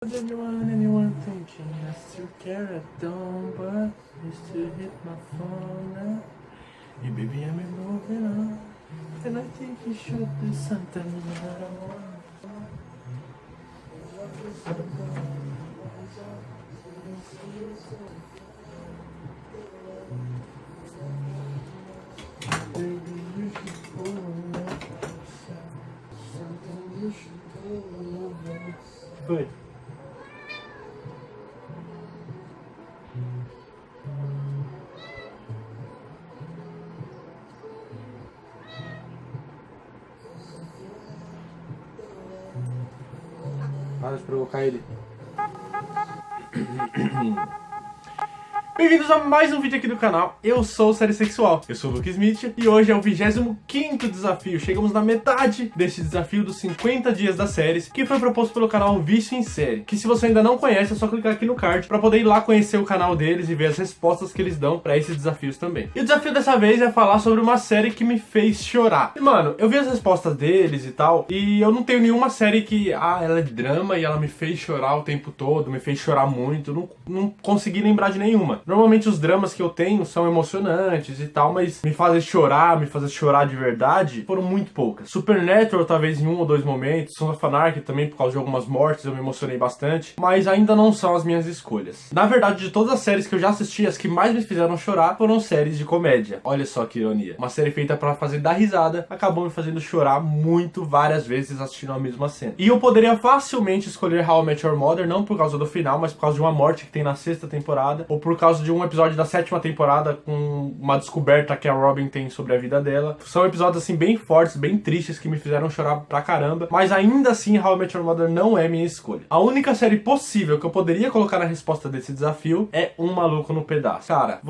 Anyone thinking I still care at dawn, but you still hit my phone now. Hey baby, I'm moving on, and I think you should do something that I want. Baby, you should pull up something you should pull over. Foi. Para de provocar ele. Bem-vindos a mais um vídeo aqui do canal. Eu sou o Série Sexual, eu sou o Luke Smith e hoje é o 25º desafio. Chegamos na metade desse desafio dos 50 dias das séries, que foi proposto pelo canal Vício em Série, que se você ainda não conhece é só clicar aqui no card para poder ir lá conhecer o canal deles e ver as respostas que eles dão para esses desafios também. E o desafio dessa vez é falar sobre uma série que me fez chorar. E mano, eu vi as respostas deles e tal, e eu não tenho nenhuma série que, ela é drama e ela me fez chorar o tempo todo, me fez chorar muito, não consegui lembrar de nenhuma. Normalmente os dramas que eu tenho são emocionantes e tal, mas me fazer chorar de verdade, foram muito poucas. Supernatural talvez em um ou dois momentos, Sons of Anarchy também por causa de algumas mortes eu me emocionei bastante, mas ainda não são as minhas escolhas. Na verdade, de todas as séries que eu já assisti, as que mais me fizeram chorar foram séries de comédia. Olha só que ironia. Uma série feita pra fazer dar risada, acabou me fazendo chorar muito várias vezes assistindo a mesma cena. E eu poderia facilmente escolher How I Met Your Mother, não por causa do final, mas por causa de uma morte que tem na 6ª temporada, ou por causa de um episódio da 7ª temporada com uma descoberta que a Robin tem sobre a vida dela. São episódios assim bem fortes, bem tristes, que me fizeram chorar pra caramba, mas ainda assim How I Met Your Mother não é minha escolha. A única série possível que eu poderia colocar na resposta desse desafio é Um Maluco no Pedaço. Cara,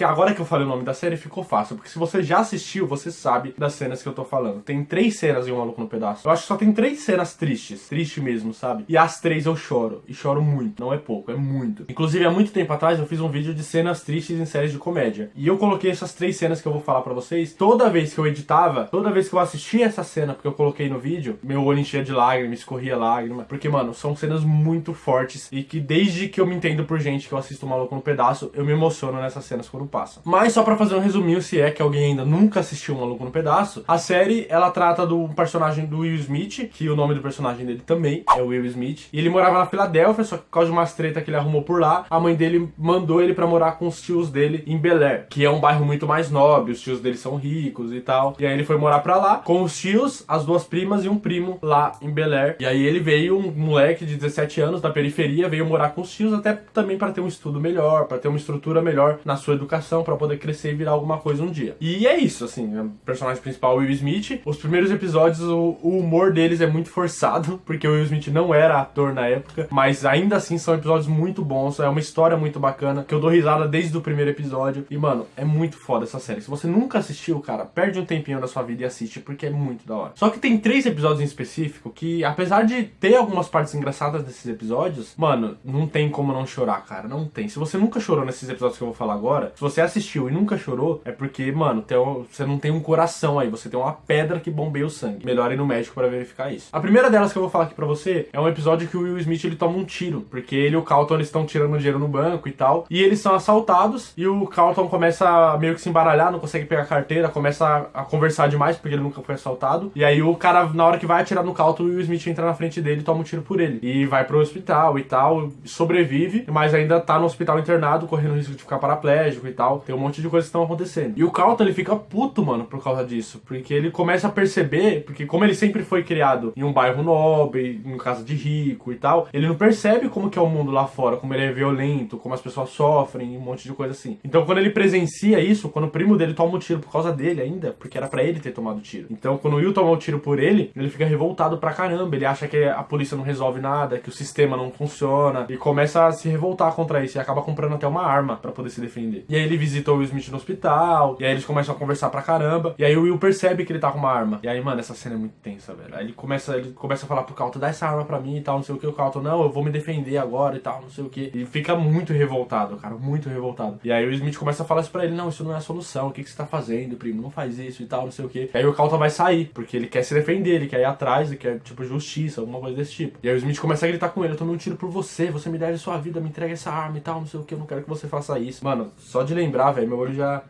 agora que eu falei o nome da série ficou fácil, porque se você já assistiu, você sabe das cenas que eu tô falando. Tem 3 cenas em Um Maluco no Pedaço. Eu acho que só tem 3 cenas tristes, triste mesmo, sabe? E as 3 eu choro, e choro muito, não é pouco, é muito. Inclusive há muito tempo atrás eu fiz um vídeo de cenas tristes em séries de comédia. E eu coloquei essas 3 cenas que eu vou falar pra vocês. Toda vez que eu editava, toda vez que eu assistia essa cena, porque eu coloquei no vídeo, meu olho enchia de lágrimas, escorria lágrima. Porque, mano, são cenas muito fortes e que desde que eu me entendo por gente que eu assisto Um Maluco no Pedaço, eu me emociono nessas cenas quando passam. Mas só pra fazer um resuminho, se é que alguém ainda nunca assistiu Um Maluco no Pedaço, a série, ela trata do personagem do Will Smith, que o nome do personagem dele também é Will Smith. E ele morava na Filadélfia, só que por causa de umas treta que ele arrumou por lá, a mãe dele mandou ele pra morar com os tios dele em Bel Air, que é um bairro muito mais nobre, os tios dele são ricos e tal. E aí ele foi morar pra lá, com os tios, as 2 primas e um primo lá em Bel Air. E aí ele veio, um moleque de 17 anos da periferia, veio morar com os tios até também pra ter um estudo melhor, pra ter uma estrutura melhor na sua educação, pra poder crescer e virar alguma coisa um dia. E é isso, assim, o personagem principal, Will Smith. Os primeiros episódios, o humor deles é muito forçado, porque o Will Smith não era ator na época, mas ainda assim são episódios muito bons, é uma história muito bacana, que eu dou risada desde o primeiro episódio. E, mano, é muito foda essa série. Se você nunca assistiu, cara, perde um tempinho da sua vida e assiste, porque é muito da hora. Só que tem 3 episódios em específico que, apesar de ter algumas partes engraçadas desses episódios, mano, não tem como não chorar, cara. Não tem. Se você nunca chorou nesses episódios que eu vou falar agora, se você assistiu e nunca chorou, é porque, mano, você não tem um coração aí, você tem uma pedra que bombeia o sangue. Melhor ir no médico pra verificar isso. A primeira delas que eu vou falar aqui pra você é um episódio que o Will Smith, ele toma um tiro, porque ele e o Carlton, eles estão tirando dinheiro no banco e tal, e eles são assaltados, e o Carlton começa a meio que se embaralhar, não consegue pegar a carteira, começa a conversar demais, porque ele nunca foi assaltado, e aí o cara, na hora que vai atirar no Carlton, o Will Smith entra na frente dele e toma um tiro por ele, e vai pro hospital e tal, sobrevive, mas ainda tá no hospital internado, correndo o risco de ficar paraplégico e tal, tem um monte de coisas que estão acontecendo. E o Carlton, ele fica puto, mano, por causa disso, porque ele começa a perceber, porque como ele sempre foi criado em um bairro nobre, em casa de rico e tal, ele não percebe como que é o mundo lá fora, como ele é violento, como as pessoas sofrem, um monte de coisa assim. Então quando ele presencia isso, quando o primo dele toma um tiro por causa dele ainda, porque era pra ele ter tomado tiro. Então quando o Will toma o tiro por ele fica revoltado pra caramba, ele acha que a polícia não resolve nada, que o sistema não funciona, e começa a se revoltar contra isso, e acaba comprando até uma arma pra poder se defender. E aí ele visita o Will Smith no hospital, e aí eles começam a conversar pra caramba, e aí o Will percebe que ele tá com uma arma. E aí, mano, essa cena é muito tensa, velho. Aí ele começa a falar pro Carlton, dá essa arma pra mim e tal, não sei o que. O Carlton, não, eu vou me defender agora e tal, não sei o que. E fica muito revoltado, cara, muito revoltado. E aí o Smith começa a falar isso pra ele, não, isso não é a solução, o que você tá fazendo, primo? Não faz isso e tal, não sei o que. E aí o Carlton vai sair, porque ele quer se defender, ele quer ir atrás, ele quer, tipo, justiça, alguma coisa desse tipo. E aí o Smith começa a gritar com ele, eu tomei um tiro por você, você me deve sua vida, me entrega essa arma e tal, não sei o que, eu não quero que você faça isso. Mano, só de lembrar, velho, meu olho já...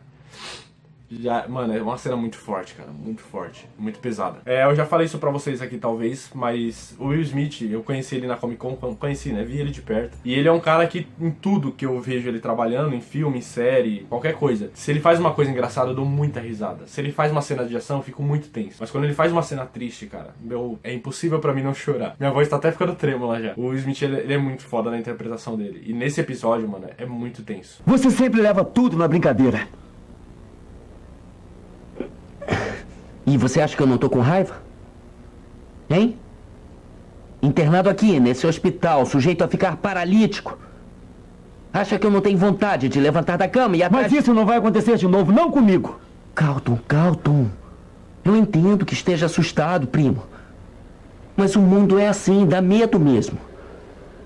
Mano, é uma cena muito forte, cara, muito forte, muito pesada. Eu já falei isso pra vocês aqui, talvez, mas o Will Smith, eu conheci ele na Comic Con, conheci, né, vi ele de perto. E ele é um cara que, em tudo que eu vejo ele trabalhando, em filme, em série, qualquer coisa, se ele faz uma coisa engraçada, eu dou muita risada. Se ele faz uma cena de ação, eu fico muito tenso. Mas quando ele faz uma cena triste, cara, é impossível pra mim não chorar. Minha voz tá até ficando trêmula já. O Will Smith, ele é muito foda na interpretação dele. E nesse episódio, mano, é muito tenso. Você sempre leva tudo na brincadeira. E você acha que eu não tô com raiva? Hein? Internado aqui, nesse hospital, sujeito a ficar paralítico. Acha que eu não tenho vontade de levantar da cama e atrás... Mas isso não vai acontecer de novo, não comigo. Carlton. Eu entendo que esteja assustado, primo. Mas o mundo é assim, dá medo mesmo.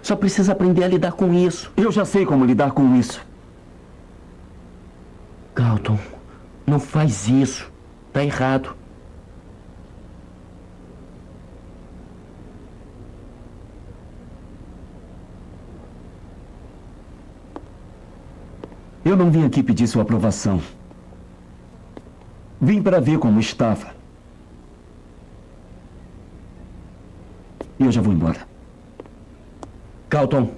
Só precisa aprender a lidar com isso. Eu já sei como lidar com isso. Carlton, não faz isso. Tá errado. Eu não vim aqui pedir sua aprovação. Vim para ver como estava. E eu já vou embora. Carlton.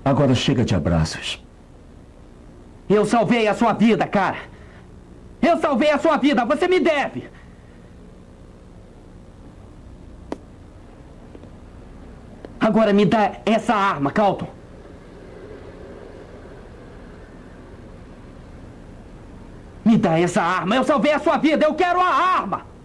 Agora chega de abraços. Eu salvei a sua vida, cara. Eu salvei a sua vida, você me deve. Agora me dá essa arma, Carlton. Me dá essa arma, eu salvei a sua vida, eu quero a arma!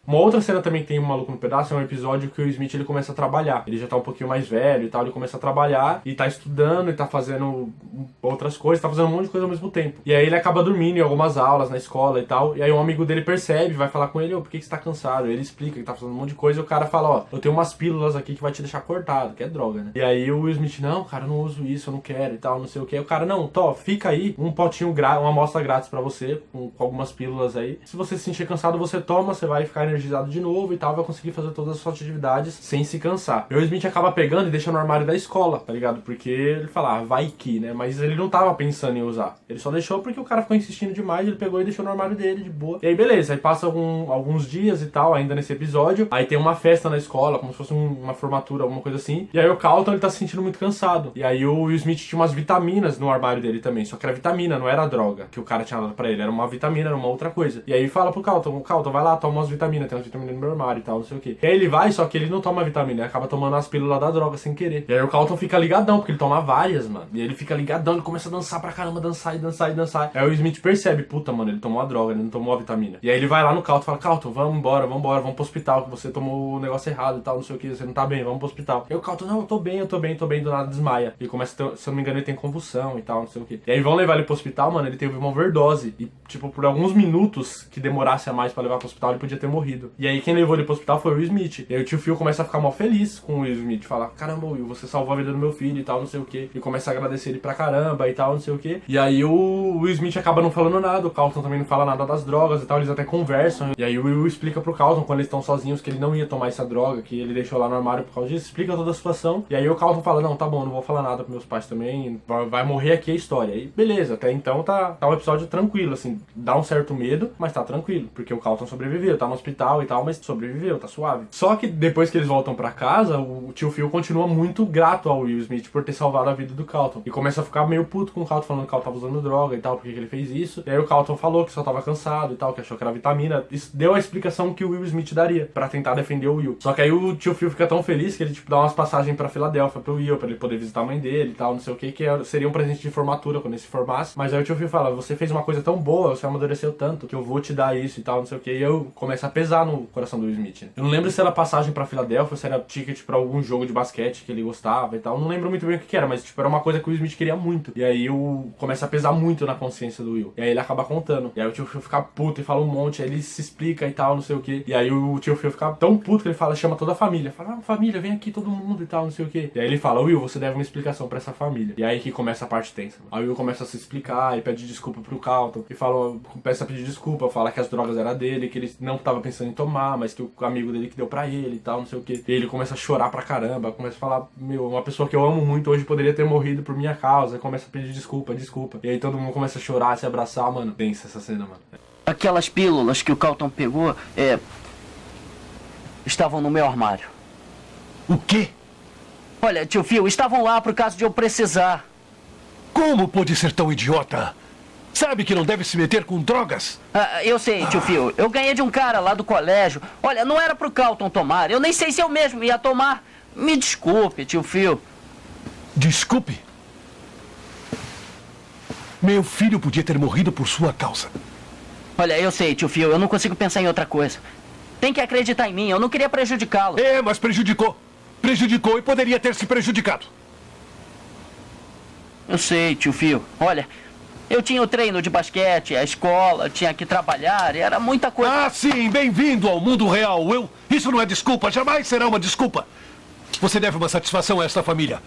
Uma outra cena também que tem um maluco no pedaço é um episódio que o Smith ele começa a trabalhar. Ele já tá um pouquinho mais velho e tal, ele começa a trabalhar e tá estudando e tá fazendo outras coisas, tá fazendo um monte de coisa ao mesmo tempo. E aí ele acaba dormindo em algumas aulas na escola e tal, e aí um amigo dele percebe, vai falar com ele, por que você tá cansado? Ele explica que tá fazendo um monte de coisa e o cara fala, ó, eu tenho umas pílulas aqui que vai te deixar cortado, que é droga, né? E aí o Will Smith, não, cara, eu não uso isso, eu não quero e tal, não sei o que. Aí o cara, não, fica aí, um potinho uma amostra grátis pra você, com algumas pílulas aí. Se você se sentir cansado, você toma, você vai ficar energizado de novo e tal, vai conseguir fazer todas as suas atividades sem se cansar. E o Smith acaba pegando e deixa no armário da escola, tá ligado? Porque ele fala, vai que, né? Mas ele não tava pensando em usar. Ele só deixou porque o cara ficou insistindo demais, ele pegou e deixou no armário dele, de boa. E aí, beleza. Aí passa alguns dias e tal, ainda nesse episódio. Aí tem uma festa na escola, como se fosse uma formatura, alguma coisa assim. E aí o Carlton, ele tá se sentindo muito cansado. E aí o Will Smith tinha umas vitaminas no armário dele também. Só que era vitamina, não era droga que o cara tinha dado pra ele. Era uma vitamina, era uma outra coisa. E aí fala pro Carlton, vai lá, toma umas vitaminas, tem umas vitaminas no meu armário e tal, não sei o que. E aí ele vai, só que ele não toma vitamina, ele acaba tomando as pílulas da droga sem querer. E aí o Carlton fica ligadão, porque ele toma várias, mano. E ele fica ligadão, ele começa a dançar pra caramba, dançar e dançar e dançar. Aí o Smith percebe, puta, mano, ele tomou a droga, ele não tomou a vitamina. E aí ele vai lá no Carlton e fala, Carlton, vamos embora, vamos pro hospital, que você tomou o negócio errado e tal, não sei o que, você não tá bem, vamos pro hospital. E aí o Carlton, não, eu tô bem, do nada desmaia. Ele começa a ter, se eu não me engano, ele tem convulsão e tal, não sei o que. E aí vão levar ele pro hospital, mano, ele teve uma overdose. E, tipo, por alguns minutos que demorasse a mais pra levar pro hospital, ele podia ter morrido. fudido. E aí quem levou ele pro hospital foi o Will Smith. E aí o tio Phil começa a ficar mal feliz com o Will Smith. Fala, caramba, Will, você salvou a vida do meu filho e tal, não sei o que. E começa a agradecer ele pra caramba e tal, não sei o que. E aí o Will Smith acaba não falando nada, o Carlton também não fala nada das drogas e tal, eles até conversam. E aí o Will explica pro Carlton, quando eles estão sozinhos, que ele não ia tomar essa droga, que ele deixou lá no armário por causa disso, explica toda a situação. E aí o Carlton fala, não, tá bom, não vou falar nada pros meus pais também, vai morrer aqui a história. E beleza, até então tá um episódio tranquilo, assim, dá um certo medo, mas tá tranquilo, porque o Carlton sobreviveu, tá no hospital e tal, mas sobreviveu, tá suave. Só que depois que eles voltam pra casa, o tio Phil continua muito grato ao Will Smith por ter salvado a vida do Carlton. E começa a ficar meio puto com o Carlton, falando que o Carlton tava usando droga e tal, porque que ele fez isso. E aí o Carlton falou que só tava cansado e tal, que achou que era vitamina. Isso deu a explicação que o Will Smith daria pra tentar defender o Will. Só que aí o tio Phil fica tão feliz que ele, tipo, dá umas passagens pra Filadélfia pro Will, pra ele poder visitar a mãe dele e tal, não sei o que seria um presente de formatura quando ele se formasse. Mas aí o tio Phil fala, você fez uma coisa tão boa, você amadureceu tanto, que eu vou te dar isso e tal, não sei o que. E eu começo a pesar no coração do Will Smith. Eu não lembro se era passagem pra Filadélfia ou se era ticket pra algum jogo de basquete que ele gostava e tal. Não lembro muito bem o que era, mas tipo, era uma coisa que o Will Smith queria muito. E aí começa a pesar muito na consciência do Will. E aí ele acaba contando. E aí o tio Phil fica puto e fala um monte, aí ele se explica e tal, não sei o que. E aí o tio Phil fica tão puto que ele fala, chama toda a família. Fala, família, vem aqui todo mundo e tal, não sei o que. E aí ele fala, Will, você deve uma explicação pra essa família. E aí que começa a parte tensa. Aí o Will começa a se explicar e pede desculpa pro Carlton. E fala, começa a pedir desculpa, fala que as drogas eram dele, que ele não tava pensando em tomar, mas que o amigo dele que deu pra ele e tal, não sei o que. E ele começa a chorar pra caramba, começa a falar, meu, uma pessoa que eu amo muito hoje poderia ter morrido por minha causa. E começa a pedir desculpa. E aí todo mundo começa a chorar, a se abraçar, mano. Tensa essa cena, mano. Aquelas pílulas que o Carlton pegou, estavam no meu armário. O quê? Olha, tio Phil, estavam lá por caso de eu precisar. Como pode ser tão idiota? Sabe que não deve se meter com drogas? Eu sei, tio Phil. Eu ganhei de um cara lá do colégio. Olha, não era pro Carlton tomar. Eu nem sei se eu mesmo ia tomar. Me desculpe, tio Phil. Desculpe. Meu filho podia ter morrido por sua causa. Olha, eu sei, tio Phil. Eu não consigo pensar em outra coisa. Tem que acreditar em mim. Eu não queria prejudicá-lo. Mas prejudicou. Prejudicou e poderia ter se prejudicado. Eu sei, tio Phil. Olha, eu tinha o treino de basquete, a escola, tinha que trabalhar, era muita coisa. Ah, sim, bem-vindo ao mundo real, Will. Isso não é desculpa, jamais será uma desculpa. Você deve uma satisfação a esta família.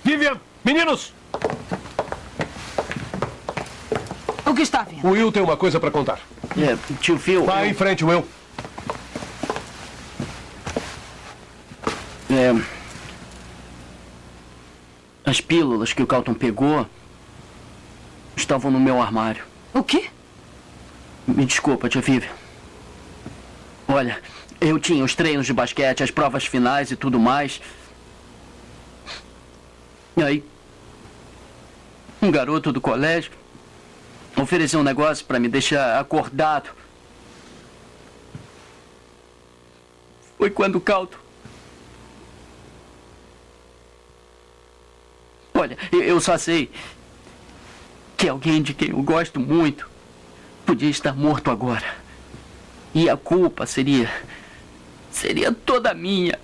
Vivian, meninos! O que está vendo? O Will tem uma coisa para contar. Tio Phil... Vá em frente, Will. As pílulas que o Carlton pegou estavam no meu armário. O quê? Me desculpa, tia Vivian. Olha, eu tinha os treinos de basquete, as provas finais e tudo mais. E aí, um garoto do colégio ofereceu um negócio para me deixar acordado. Foi quando o Carlton... Olha, eu só sei que alguém de quem eu gosto muito podia estar morto agora. E a culpa seria toda minha.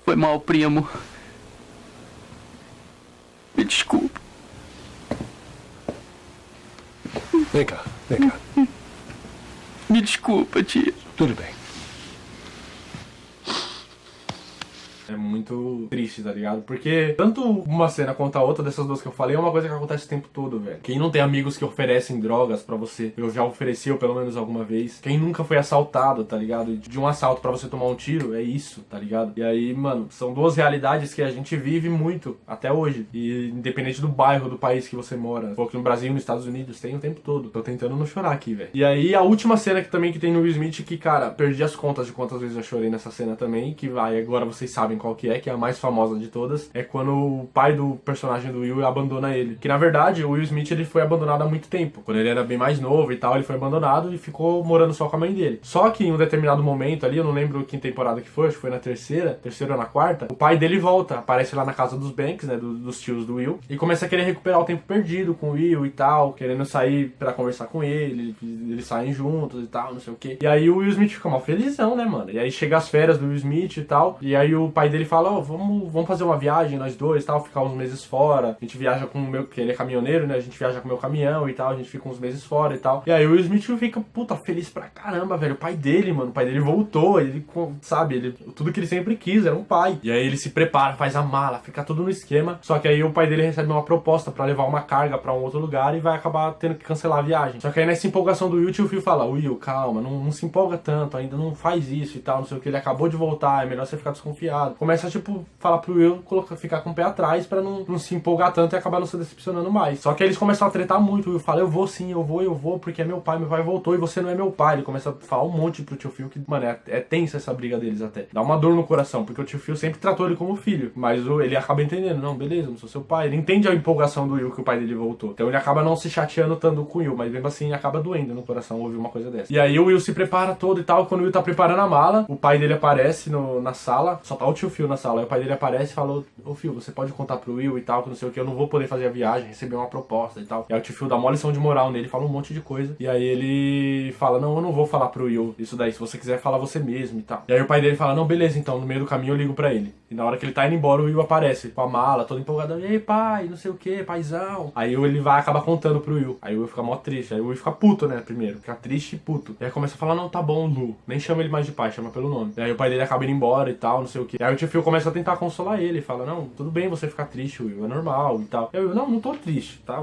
Foi mal, primo. Me desculpe. Vem cá, vem cá. Me desculpa, tia. Tudo bem. É muito triste, tá ligado? Porque tanto uma cena quanto a outra dessas duas que eu falei é uma coisa que acontece o tempo todo, velho. Quem não tem amigos que oferecem drogas pra você, eu já ofereci pelo menos alguma vez. Quem nunca foi assaltado, tá ligado? De um assalto pra você tomar um tiro, é isso, tá ligado? E aí, mano, são duas realidades que a gente vive muito até hoje. E independente do bairro, do país que você mora, se for aqui no Brasil, nos Estados Unidos, tem o tempo todo. Tô tentando não chorar aqui, velho. E aí, a última cena que também que tem no Will Smith, que, cara, perdi as contas de quantas vezes eu chorei nessa cena também, que vai, agora vocês sabem qual que é a mais famosa de todas, é quando o pai do personagem do Will abandona ele. Que na verdade o Will Smith ele foi abandonado há muito tempo. Quando ele era bem mais novo e tal, ele foi abandonado e ficou morando só com a mãe dele. Só que em um determinado momento ali, eu não lembro que temporada que foi, acho que foi na terceira ou na quarta, o pai dele volta, aparece lá na casa dos Banks, né, dos tios do Will, e começa a querer recuperar o tempo perdido com o Will e tal, querendo sair pra conversar com ele, eles saem juntos e tal, não sei o que. E aí o Will Smith fica mal felizão, né, mano? E aí chega as férias do Will Smith e tal, e aí o pai dele fala, ó, vamos fazer uma viagem, nós dois, tal, ficar uns meses fora. A gente viaja com o meu, que ele é caminhoneiro, né? A gente viaja com o meu caminhão e tal, a gente fica uns meses fora e tal. E aí o Will Smith fica, puta, feliz pra caramba, velho. O pai dele, mano, o pai dele voltou, ele, sabe, tudo que ele sempre quis, era um pai. E aí ele se prepara, faz a mala, fica tudo no esquema. Só que aí o pai dele recebe uma proposta pra levar uma carga pra um outro lugar e vai acabar tendo que cancelar a viagem. Só que aí nessa empolgação do Will, o tio Phil fala, Will, calma, não se empolga tanto, ainda não faz isso e tal, não sei o que, ele acabou de voltar, é melhor você ficar desconfiado. Começa, tipo, falar pro Will ficar com o pé atrás pra não se empolgar tanto e acabar não se decepcionando mais. Só que eles começam a tretar muito, o Will fala, eu vou sim, eu vou, porque é meu pai voltou e você não é meu pai. Ele começa a falar um monte pro tio Phil que, mano, é tensa essa briga deles até. Dá uma dor no coração, porque o tio Phil sempre tratou ele como filho, mas ele acaba entendendo, não, beleza, não sou seu pai. Ele entende a empolgação do Will que o pai dele voltou. Então ele acaba não se chateando tanto com o Will, mas mesmo assim acaba doendo no coração ouvir uma coisa dessa. E aí o Will se prepara todo e tal, quando o Will tá preparando a mala, o pai dele aparece na sala, só tá o tio Phil na sala, aí o pai dele aparece e falou, ô Phil, você pode contar pro Will e tal, que não sei o que, eu não vou poder fazer a viagem, receber uma proposta e tal. E aí o tio Phil dá uma lição de moral nele, fala um monte de coisa, e aí ele fala, não, eu não vou falar pro Will isso daí, se você quiser falar você mesmo e tal. E aí o pai dele fala, não, beleza, então, no meio do caminho eu ligo pra ele. E na hora que ele tá indo embora, o Will aparece com a mala, todo empolgadão, e aí pai, não sei o que, paizão. Aí ele vai acabar contando pro Will, aí o Will fica mó triste, aí o Will fica puto, né, primeiro, fica triste e puto. E aí começa a falar, não, tá bom, Lu, nem chama ele mais de pai, chama pelo nome. E aí o pai dele acaba indo embora e tal, não sei o que. E aí o tio Phil começa a tentar consolar ele, fala, não, tudo bem você ficar triste, Will, é normal e tal. E aí o Will, não tô triste, tá,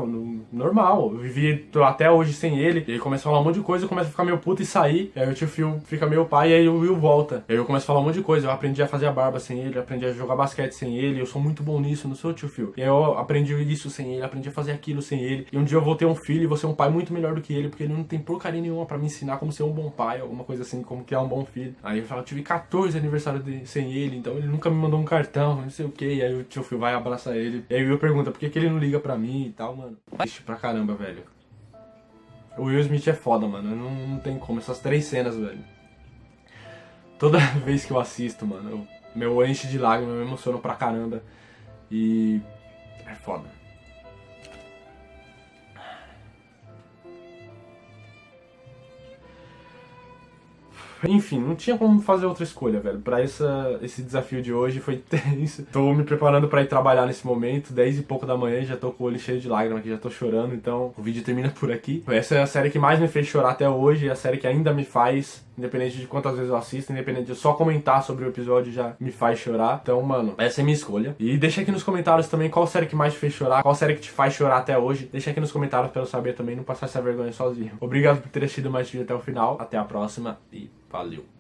normal, eu vivi até hoje sem ele. E aí começa a falar um monte de coisa, começa a ficar meio puto e sair. E aí o tio Phil fica meio pai, e aí o Will volta. E aí eu começo a falar um monte de coisa, eu aprendi a fazer a barba sem ele, eu aprendi a jogar basquete sem ele, eu sou muito bom nisso, não sou o tio Phil. E aí eu aprendi isso sem ele, aprendi a fazer aquilo sem ele. E um dia eu vou ter um filho e vou ser um pai muito melhor do que ele, porque ele não tem porcaria nenhuma pra me ensinar como ser um bom pai, alguma coisa assim, como criar um bom filho. Aí eu falo, eu tive 14 aniversários sem ele, então ele nunca me mandou um cartão, não sei o que. E aí o tio Phil vai abraçar ele. E aí o Will pergunta, por que ele não liga pra mim e tal, mano. Triste pra caramba, velho. O Will Smith é foda, mano. Não tem como. Essas 3 cenas, velho. Toda vez que eu assisto, mano, meu enche de lágrimas, eu me emociono pra caramba. E é foda. Enfim, não tinha como fazer outra escolha, velho. Pra esse desafio de hoje foi tenso. Tô me preparando pra ir trabalhar nesse momento, 10 e pouco da manhã, já tô com o olho cheio de lágrimas aqui, já tô chorando, então o vídeo termina por aqui. Essa é a série que mais me fez chorar até hoje, é a série que ainda me faz, independente de quantas vezes eu assisto, independente de só comentar sobre o episódio já me faz chorar. Então, mano, essa é a minha escolha. E deixa aqui nos comentários também qual série que mais te fez chorar, qual série que te faz chorar até hoje. Deixa aqui nos comentários pra eu saber também, não passar essa vergonha sozinho. Obrigado por ter assistido mais vídeo até o final, até a próxima e valeu!